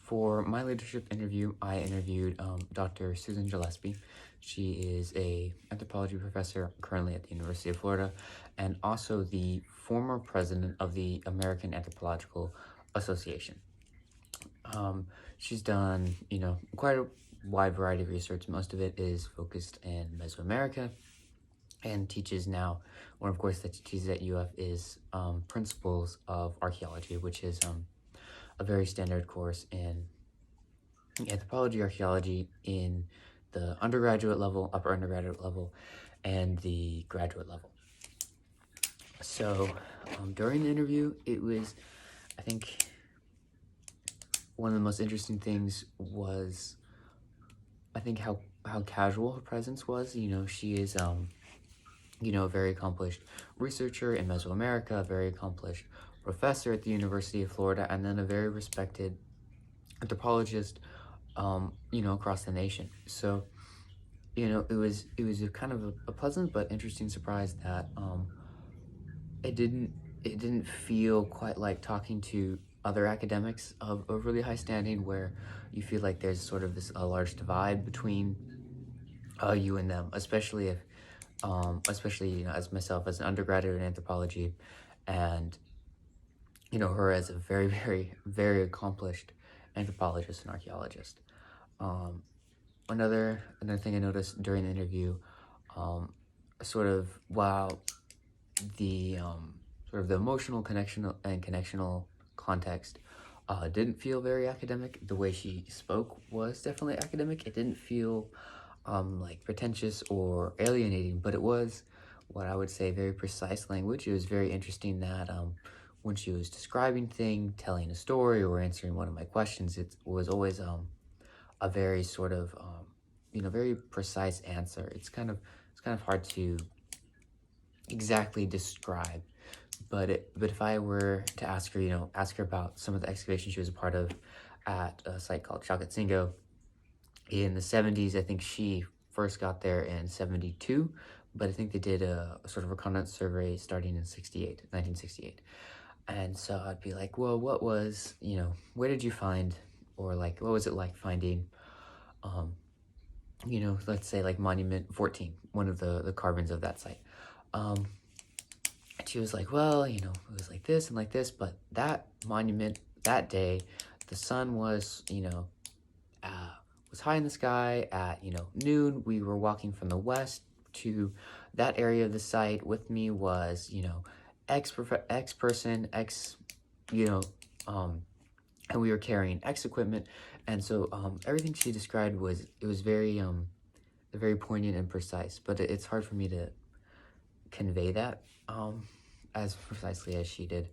For my leadership interview, I interviewed Dr. Susan Gillespie. She is a anthropology professor currently at the University of Florida, and also the former president of the American Anthropological Association. She's done, quite a wide variety of research. Most of it is focused in Mesoamerica, and teaches now, one of course that she teaches at UF is Principles of Archaeology, which is a very standard course in anthropology, archaeology in the undergraduate level, upper undergraduate level, and the graduate level. So during the interview, it was, I think, one of the most interesting things was, I think, how casual her presence was. She is, a very accomplished researcher in Mesoamerica, a very accomplished professor at the University of Florida, and then a very respected anthropologist, across the nation. So, it was a kind of a pleasant but interesting surprise that it didn't feel quite like talking to other academics of really high standing, where you feel like there's sort of a large divide between you and them, especially if as myself as an undergraduate in anthropology, and her as a very, very, very accomplished anthropologist and archaeologist. Another thing I noticed during the interview, sort of while the sort of the emotional connection and connectional context didn't feel very academic. The way she spoke was definitely academic. It didn't feel like pretentious or alienating, but it was what I would say very precise language. It was very interesting that when she was describing things, telling a story, or answering one of my questions, it was always a very sort of very precise answer. It's kind of hard to exactly describe, but if I were to ask her about some of the excavations she was a part of at a site called Chalcatzingo in the 70s. I think she first got there in 72, but I think they did a sort of reconnaissance survey starting in 1968. And so I'd be like, well, what was, where did you find, or like, what was it like finding, let's say like Monument 14, one of the carbons of that site. And she was like, well, it was like this and like this, but that monument that day, the sun was, was high in the sky at, noon. We were walking from the west to that area of the site. With me was, X person, X, and we were carrying X equipment. And so everything she described was very poignant and precise, but it's hard for me to convey that as precisely as she did.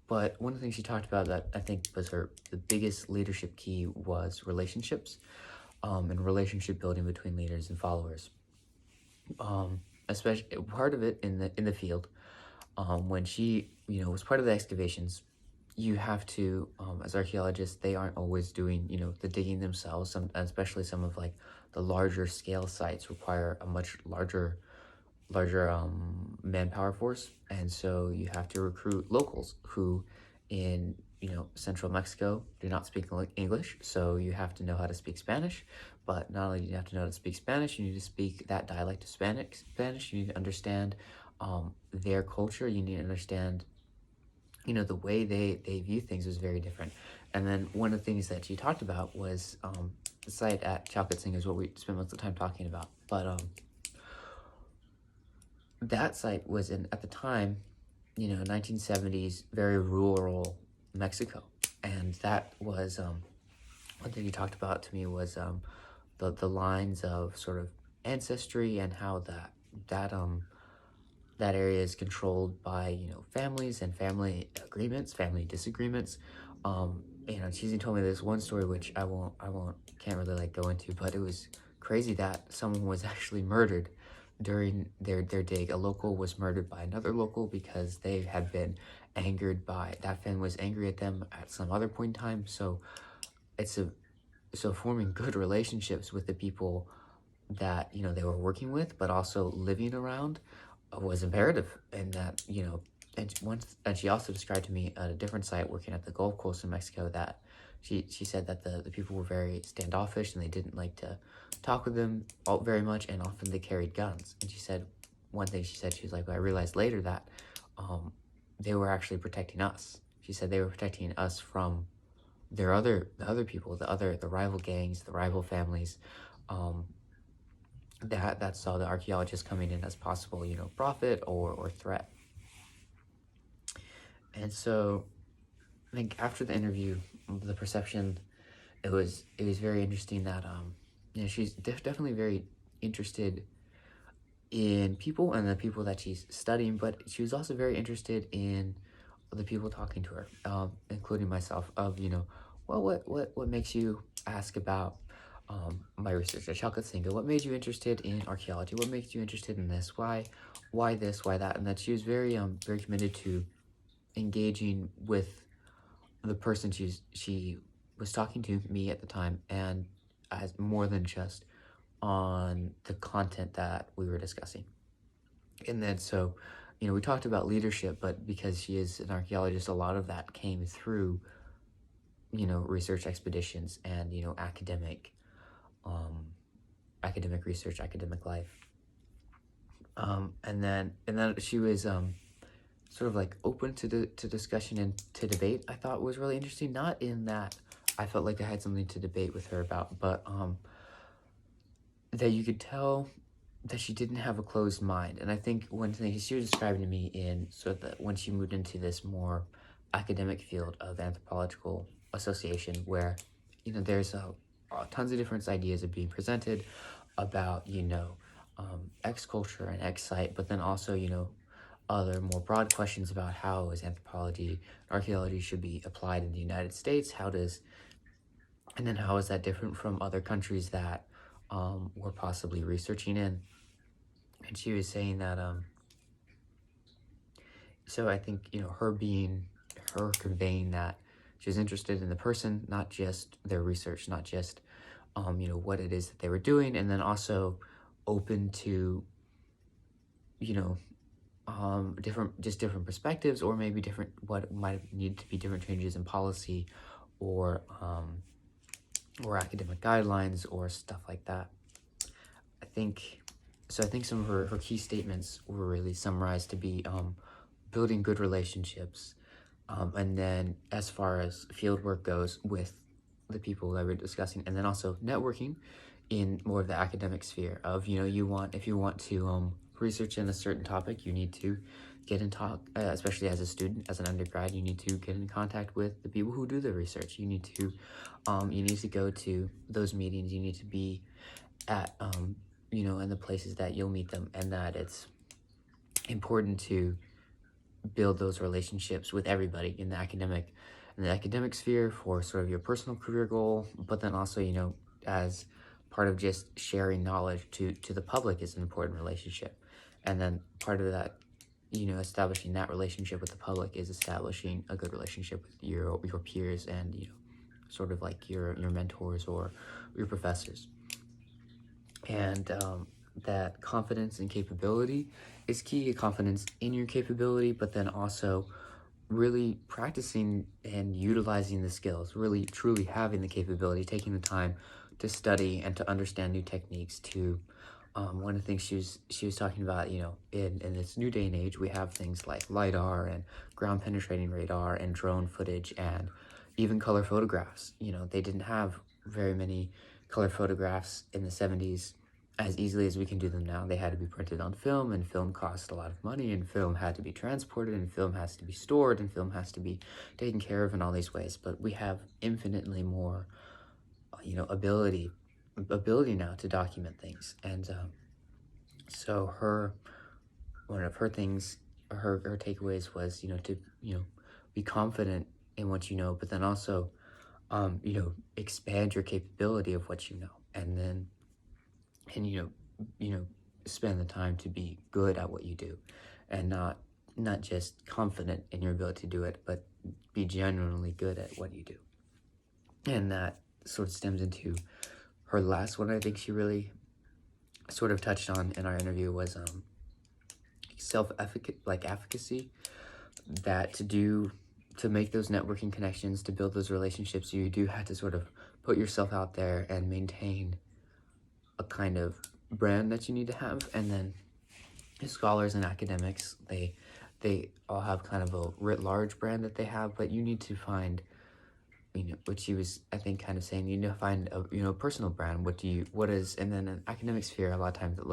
But one of the things she talked about that I think was the biggest leadership key was relationships, and relationship building between leaders and followers. Especially part of it in the field, when she was part of the excavations. You have to, as archaeologists, they aren't always doing the digging themselves. Especially some of like the larger scale sites require a much larger manpower force, and so you have to recruit locals who in central Mexico do not speak English, so you have to know how to speak Spanish. But not only do you have to know how to speak Spanish, you need to speak that dialect of Spanish. You need to understand their culture. You need to understand the way they view things was very different. And then one of the things that she talked about was the site at Chalcatzingo is what we spent most of the time talking about. But that site was at the time, 1970s, very rural Mexico. And that was, one thing you talked about to me was the lines of sort of ancestry, and how that area is controlled by, families and family agreements, family disagreements. She told me this one story, which can't really like go into, but it was crazy that someone was actually murdered during their dig. A local was murdered by another local because they had been angered by, that family was angry at them at some other point in time. So forming good relationships with the people that they were working with, but also living around, was imperative. And that and she also described to me at a different site working at the Gulf Coast in Mexico that she said that the people were very standoffish and they didn't like to talk with them all very much, and often they carried guns. And she said one thing she was like, I realized later that they were actually protecting us. She said they were protecting us from the other people, the rival gangs, the rival families, that saw the archaeologists coming in as possible, profit or threat. And so I think after the interview, the perception, it was very interesting that she's definitely very interested in people and the people that she's studying, but she was also very interested in the people talking to her, including myself. Of well, what makes you ask about my research at Chalcatzinga? What made you interested in archaeology? What makes you interested in this? Why this? Why that? And that she was very very committed to engaging with the person she was talking to, me at the time, and as more than just on the content that we were discussing. And then so we talked about leadership, but because she is an archaeologist, a lot of that came through research expeditions and academic research, academic life. And then she was sort of like open to discussion and to debate. I thought was really interesting. Not in that I felt like I had something to debate with her about, but that you could tell that she didn't have a closed mind. And I think one thing she was describing to me in sort of when she moved into this more academic field of anthropological association, where there's tons of different ideas are being presented about X culture and X site, but then also other more broad questions about how is anthropology, archaeology should be applied in the United States. And then how is that different from other countries that we're possibly researching in? And she was saying that so I think her conveying that she was interested in the person, not just their research, not just what it is that they were doing, and then also open to different perspectives, or maybe different what might need to be different changes in policy or academic guidelines or stuff like that. I think some of her key statements were really summarized to be building good relationships, and then as far as field work goes with the people that we're discussing, and then also networking in more of the academic sphere of if you want to research in a certain topic, you need to get in talk, especially as a student, as an undergrad, you need to get in contact with the people who do the research. You need to go to those meetings. You need to be at in the places that you'll meet them, and that it's important to build those relationships with everybody in the academic sphere for sort of your personal career goal, but then also as part of just sharing knowledge to the public is an important relationship. And then part of that, establishing that relationship with the public is establishing a good relationship with your peers and sort of like your mentors or your professors. And that confidence and capability is key. Confidence in your capability, but then also really practicing and utilizing the skills, really truly having the capability, taking the time to study and to understand new techniques. To one of the things she was talking about, in this new day and age, we have things like LiDAR and ground penetrating radar and drone footage and even color photographs. They didn't have very many color photographs in the 70s as easily as we can do them now. They had to be printed on film, and film cost a lot of money, and film had to be transported, and film has to be stored, and film has to be taken care of in all these ways. But we have infinitely more ability now to document things. And so one of her things, her takeaways was to be confident in what you know, but then also expand your capability of what you know, and then spend the time to be good at what you do, and not just confident in your ability to do it, but be genuinely good at what you do. And that sort of stems into her last one. I think she really sort of touched on in our interview was self-efficacy, that to make those networking connections, to build those relationships, you do have to sort of put yourself out there and maintain a kind of brand that you need to have. And then scholars and academics, they all have kind of a writ large brand that they have, but you need to find, which he was, I think, kind of saying, you need to find a personal brand. What is, and then an academic sphere, a lot of times that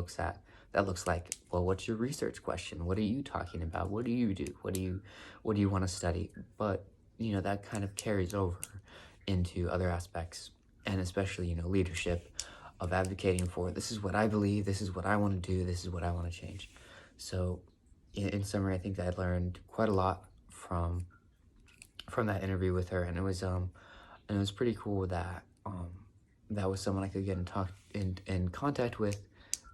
looks like, well, what's your research question? What are you talking about? What do you do? What do you want to study? But, that kind of carries over into other aspects, and especially, leadership, of advocating for, this is what I believe, this is what I want to do, this is what I want to change. So in summary, I think that I learned quite a lot from that interview with her, and it was pretty cool that that was someone I could get in contact with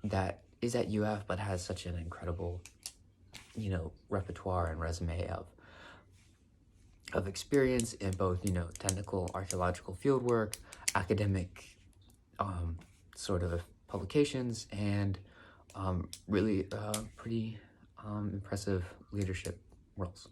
that is at UF but has such an incredible repertoire and resume of experience in both technical archaeological fieldwork, academic sort of publications, and really pretty impressive leadership roles.